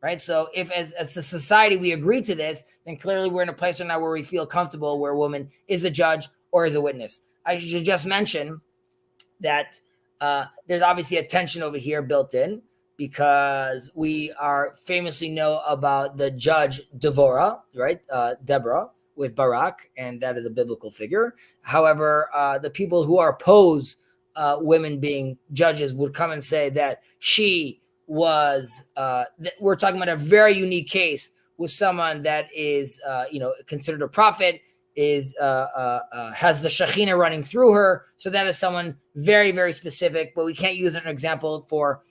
right? So if as a society we agree to this, then clearly we're in a place right now where we feel comfortable where a woman is a judge or is a witness. I should just mention that there's obviously a tension over here built in, because we are famously know about the judge Devorah, right? Deborah with Barak, and that is a biblical figure. However, the people who are opposed women being judges would come and say that she was, we're talking about a very unique case with someone that is, considered a prophet, is has the Shekhinah running through her. So that is someone very, very specific, but we can't use it as an example for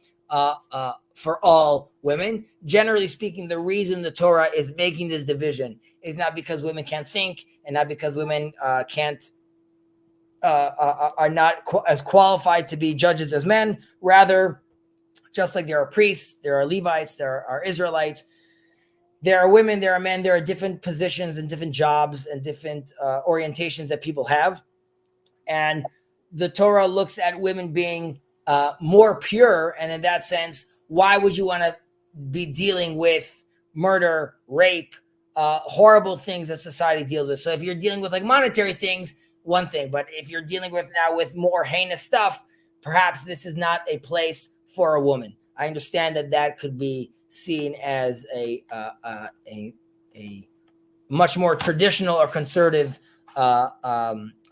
all women. Generally speaking, the reason the Torah is making this division is not because women can't think, and not because women are not as qualified to be judges as men. Rather, just like there are priests, there are Levites, there are Israelites, there are women, there are men, there are different positions and different jobs and different orientations that people have. And the Torah looks at women being more pure. And in that sense, why would you want to be dealing with murder, rape, horrible things that society deals with? So if you're dealing with like monetary things, one thing, but if you're dealing with now with more heinous stuff, perhaps this is not a place for a woman. I understand that could be seen as a much more traditional or conservative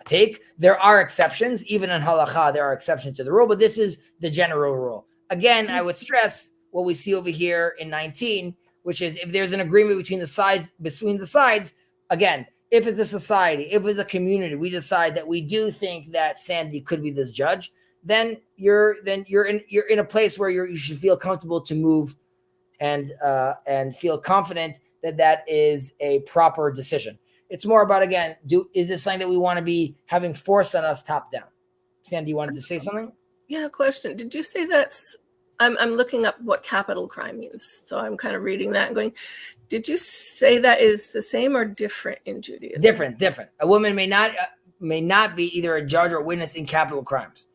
take. There are exceptions, even in halakha, there are exceptions to the rule, but this is the general rule. Again, I would stress what we see over here in 19, which is if there's an agreement between the sides, again, if it's a society, if it's a community, we decide that we do think that Sandy could be this judge, then you're in a place where you should feel comfortable to move and feel confident that is a proper decision. It's more about, again, is this something that we want to be having force on us top down? Sandy, you wanted to say something? Yeah, question. Did you say that's I'm looking up what capital crime means. So I'm kind of reading that and going, did you say that is the same or different in Judaism? Different. A woman may not be either a judge or witness in capital crimes.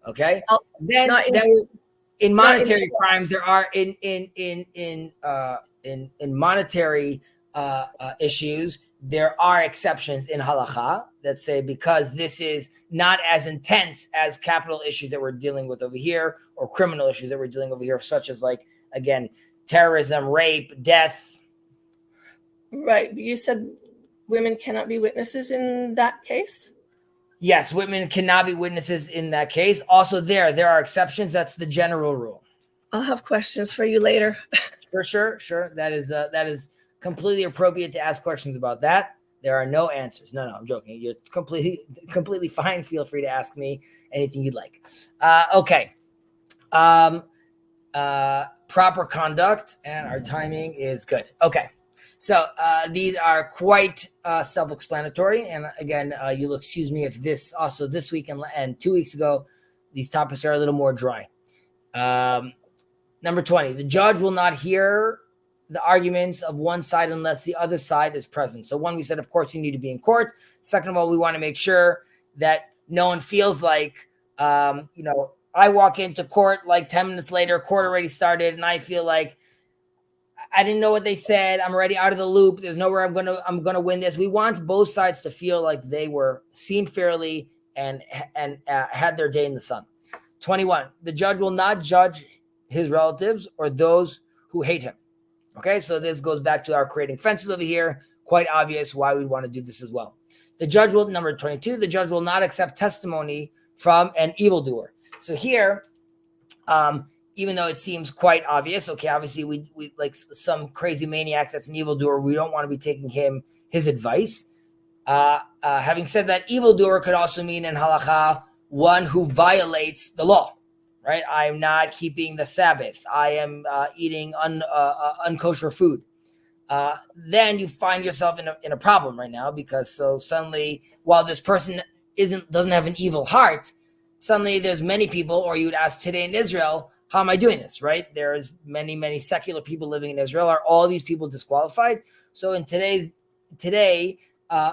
Okay. Oh, Then in monetary crimes, there are in monetary issues, there are exceptions in halakha that say, because this is not as intense as capital issues that we're dealing with over here, or criminal issues that we're dealing over here, such as, like, again, terrorism, rape, death. Right. You said women cannot be witnesses in that case? Yes, women cannot be witnesses in that case. Also, there are exceptions. That's the general rule. I'll have questions for you later. Sure. That is completely appropriate to ask questions about that. There are no answers. No, I'm joking. You're completely fine. Feel free to ask me anything you'd like. Okay. Proper conduct, and our timing is good. Okay. So these are quite self-explanatory. And again, you'll excuse me if this week and 2 weeks ago, these topics are a little more dry. Number 20, the judge will not hear the arguments of one side unless the other side is present. So one, we said, of course, you need to be in court. Second of all, we want to make sure that no one feels like, I walk into court like 10 minutes later, court already started, and I feel like I didn't know what they said. I'm already out of the loop. There's nowhere I'm gonna win this. We want both sides to feel like they were seen fairly and had their day in the sun. 21, the judge will not judge his relatives or those who hate him. Okay, so this goes back to our creating fences over here. Quite obvious why we'd want to do this as well. The judge will, number 22, the judge will not accept testimony from an evildoer. So here, even though it seems quite obvious, okay, obviously we like some crazy maniac that's an evildoer, we don't want to be taking his advice. Having said that, evildoer could also mean in halakha one who violates the law. Right, I'm not keeping the Sabbath. I am eating unkosher food. Then you find yourself in a problem right now, because so suddenly, while this person doesn't have an evil heart, suddenly there's many people, or you would ask today in Israel, how am I doing this? Right, there's many secular people living in Israel. Are all these people disqualified? So in today,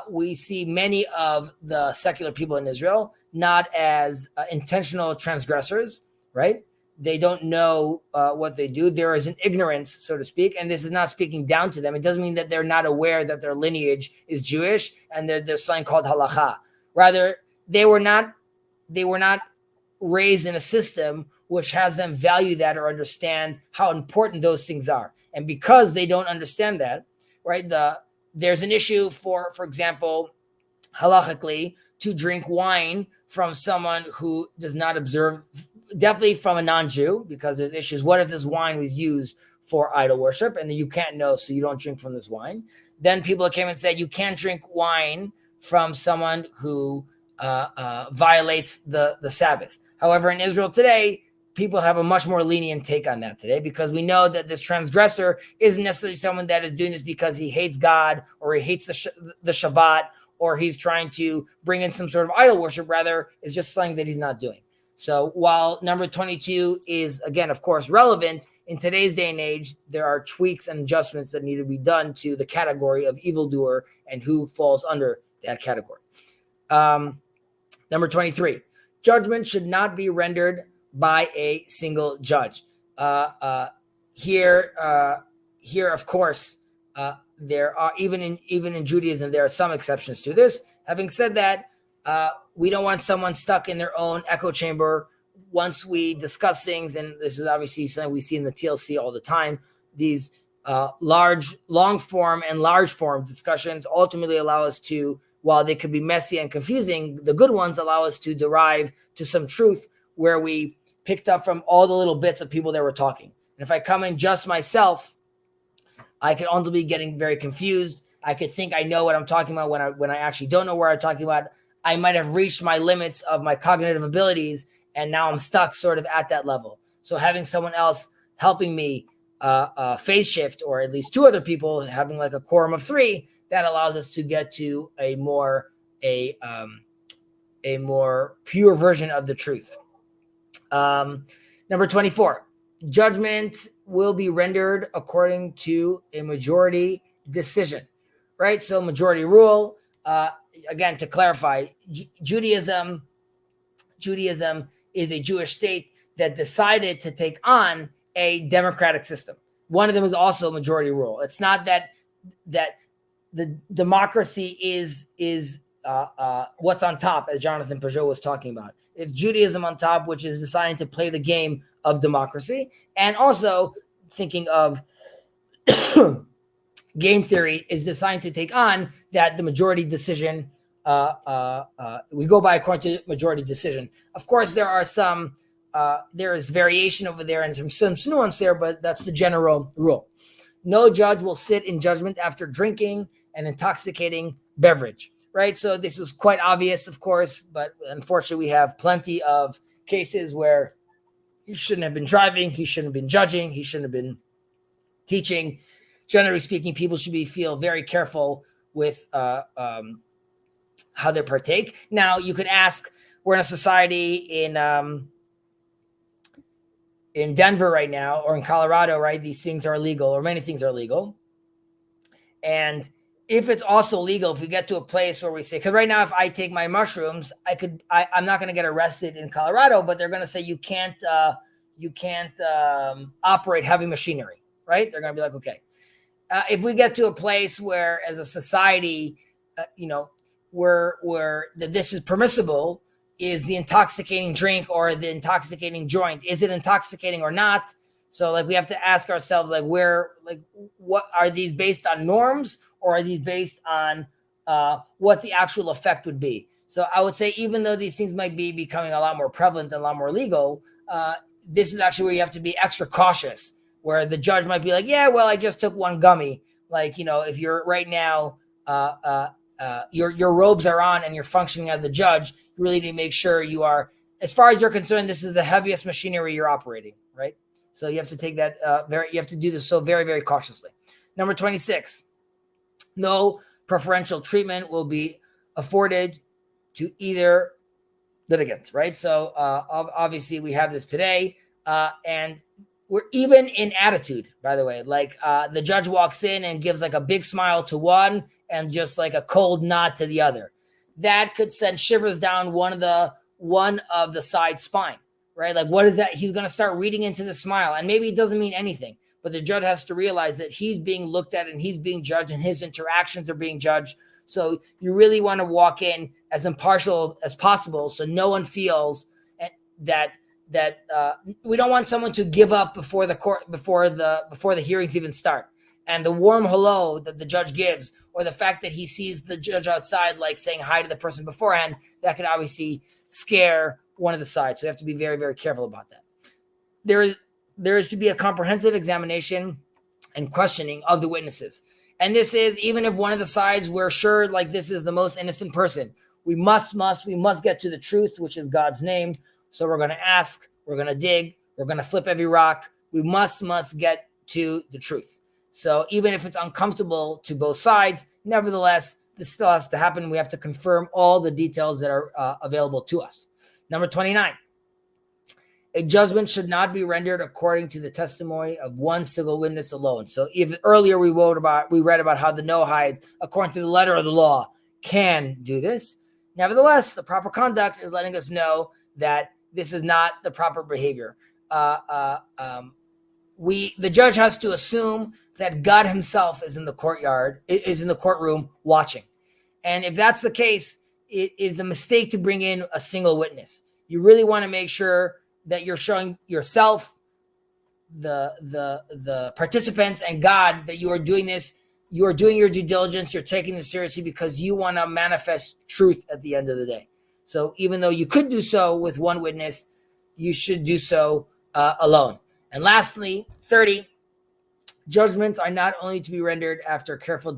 we see many of the secular people in Israel not as intentional transgressors. Right? They don't know what they do. There is an ignorance, so to speak, and this is not speaking down to them. It doesn't mean that they're not aware that their lineage is Jewish and there's something called halakha. Rather, they were not raised in a system which has them value that or understand how important those things are. And because they don't understand that, right? There's an issue for example, halachically, to drink wine from someone who does not observe. Definitely from a non-Jew, because there's issues. What if this wine was used for idol worship and you can't know, so you don't drink from this wine? Then people came and said you can't drink wine from someone who violates the Sabbath. However, in Israel today, people have a much more lenient take on that today, because we know that this transgressor isn't necessarily someone that is doing this because he hates God or he hates the Shabbat, or he's trying to bring in some sort of idol worship. Rather, it's just something that he's not doing. So while number 22 is, again, of course, relevant, in today's day and age, there are tweaks and adjustments that need to be done to the category of evildoer and who falls under that category. Number 23, judgment should not be rendered by a single judge. Here, of course, there are, even in Judaism, there are some exceptions to this. Having said that, we don't want someone stuck in their own echo chamber. Once we discuss things, and this is obviously something we see in the TLC all the time, these long form and large form discussions ultimately allow us to, while they could be messy and confusing, the good ones allow us to derive to some truth where we picked up from all the little bits of people that were talking. And if I come in just myself, I could ultimately be getting very confused. I could think I know what I'm talking about when I actually don't know what I'm talking about. I might have reached my limits of my cognitive abilities, and now I'm stuck sort of at that level. So having someone else helping me phase shift, or at least two other people having like a quorum of three, that allows us to get to a more pure version of the truth. Number 24, judgment will be rendered according to a majority decision, right? So majority rule, again, to clarify, Judaism is a Jewish state that decided to take on a democratic system. One of them is also majority rule. It's not that the democracy is what's on top, as Jonathan Peugeot was talking about. It's Judaism on top, which is deciding to play the game of democracy, and also thinking of game theory is designed to take on that the majority decision. We go by according to majority decision. Of course, there are some. There is variation over there and some nuance there, but that's the general rule. No judge will sit in judgment after drinking an intoxicating beverage, right? So this is quite obvious, of course, but unfortunately we have plenty of cases where he shouldn't have been driving, he shouldn't have been judging, he shouldn't have been teaching. Generally speaking, people should feel very careful with how they partake. Now, you could ask, we're in a society in Denver right now, or in Colorado, right? These things are illegal, or many things are illegal. And if it's also legal, if we get to a place where we say, because right now, if I take my mushrooms, I'm not going to get arrested in Colorado, but they're going to say you can't operate heavy machinery, right? They're going to be like, okay. If we get to a place where, as a society, where this is permissible, is the intoxicating drink or the intoxicating joint, is it intoxicating or not? So like we have to ask ourselves, like, what are these based on norms, or are these based on what the actual effect would be? So I would say, even though these things might be becoming a lot more prevalent and a lot more legal, this is actually where you have to be extra cautious, where the judge might be like, yeah, well, I just took one gummy. Like, if you're right now, your robes are on and you're functioning as the judge, you really need to make sure you are, as far as you're concerned, this is the heaviest machinery you're operating, right? So you have to take that you have to do this so very, very cautiously. Number 26, no preferential treatment will be afforded to either litigant, right? So obviously we have this today, and we're even in attitude, by the way, like the judge walks in and gives like a big smile to one and just like a cold nod to the other. That could send shivers down one of the side spine, right? Like, what is that? He's going to start reading into the smile, and maybe it doesn't mean anything, but the judge has to realize that he's being looked at and he's being judged and his interactions are being judged. So you really want to walk in as impartial as possible, so no one feels that we don't want someone to give up before the hearings even start. And the warm hello that the judge gives, or the fact that he sees the judge outside, like saying hi to the person beforehand, that could obviously scare one of the sides. So you have to be very, very careful about that. There is to be a comprehensive examination and questioning of the witnesses. And this is, even if one of the sides, we're sure like this is the most innocent person, we must get to the truth, which is God's name. So we're going to ask, we're going to dig, we're going to flip every rock. We must get to the truth. So even if it's uncomfortable to both sides, nevertheless, this still has to happen. We have to confirm all the details that are available to us. Number 29, a judgment should not be rendered according to the testimony of one single witness alone. So even earlier we read about how the Noahide, according to the letter of the law, can do this. Nevertheless, the proper conduct is letting us know that this is not the proper behavior. The judge has to assume that God himself is in the courtroom watching. And if that's the case, it is a mistake to bring in a single witness. You really want to make sure that you're showing yourself, the participants, and God that you are doing this. You are doing your due diligence. You're taking this seriously because you want to manifest truth at the end of the day. So even though you could do so with one witness, you should do so alone. And lastly, 30, judgments are not only to be rendered after careful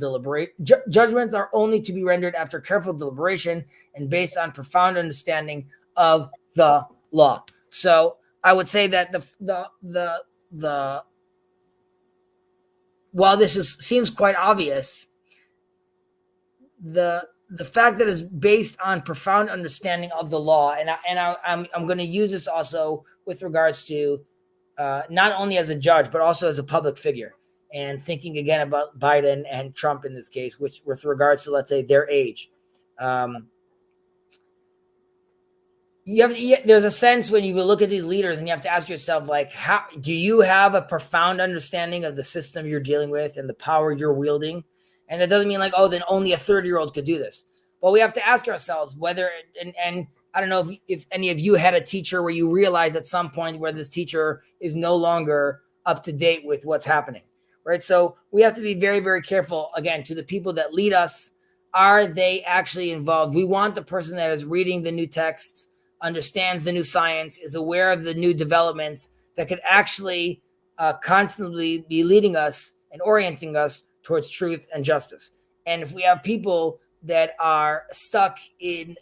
judgments are only to be rendered after careful deliberation and based on profound understanding of the law. So I would say that the while this seems quite obvious, the fact that it's based on profound understanding of the law, and I'm going to use this also with regards to not only as a judge, but also as a public figure. And thinking again about Biden and Trump in this case, which with regards to, let's say, their age. There's a sense when you look at these leaders and you have to ask yourself, like, how do you have a profound understanding of the system you're dealing with and the power you're wielding? And it doesn't mean like, oh, then only a 30-year-old could do this. But we have to ask ourselves whether, and I don't know if any of you had a teacher where you realize at some point where this teacher is no longer up to date with what's happening, right? So we have to be very, very careful, again, to the people that lead us. Are they actually involved? We want the person that is reading the new texts, understands the new science, is aware of the new developments that could actually constantly be leading us and orienting us towards truth and justice. And if we have people that are stuck in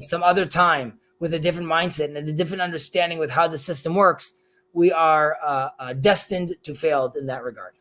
some other time with a different mindset and a different understanding with how the system works, we are destined to fail in that regard.